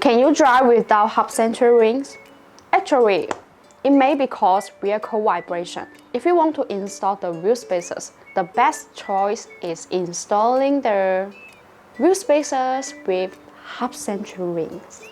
Can you drive without hub-centric rings? Actually, it may be cause vehicle vibration. If you want to install the wheel spacers, the best choice is installing the wheel spacers with hub-centric rings.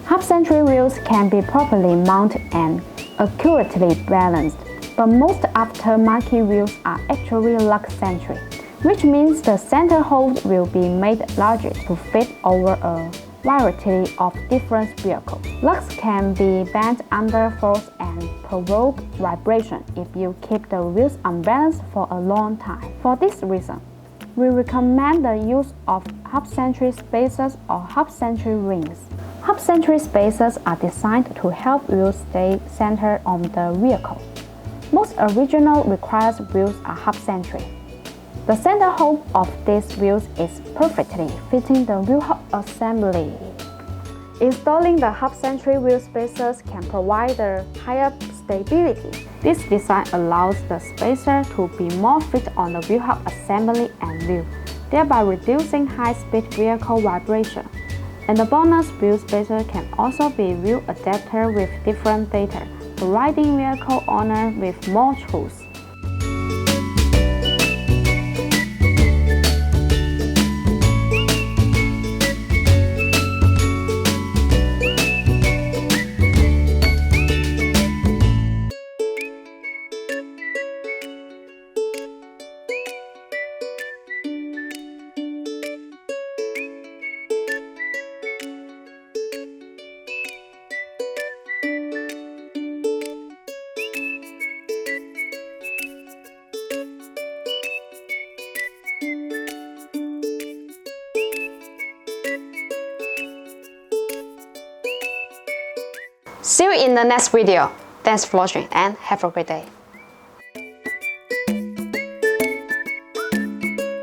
Hub-centric wheels can be properly mounted and accurately balanced, but most aftermarket wheels are actually lux-centric, which means the center hole will be made larger to fit over a variety of different vehicles. Lux can be bent under force and provoke vibration if you keep the wheels unbalanced for a long time. For this reason, we recommend the use of hub-centric spacers or hub-centric rings. Hub-centric spacers are designed to help wheels stay centered on the vehicle. Most original required wheels are hub-centric. The center hole of these wheels is perfectly fitting the wheel hub assembly. Installing the hub-centric wheel spacers can provide a higher stability. This design allows the spacer to be more fit on the wheel hub assembly and wheel, thereby reducing high-speed vehicle vibration. And the BONOSS wheel spacer can also be wheel adapter with different data, providing vehicle owner with more choice. See you in the next video. Thanks for watching and have a great day.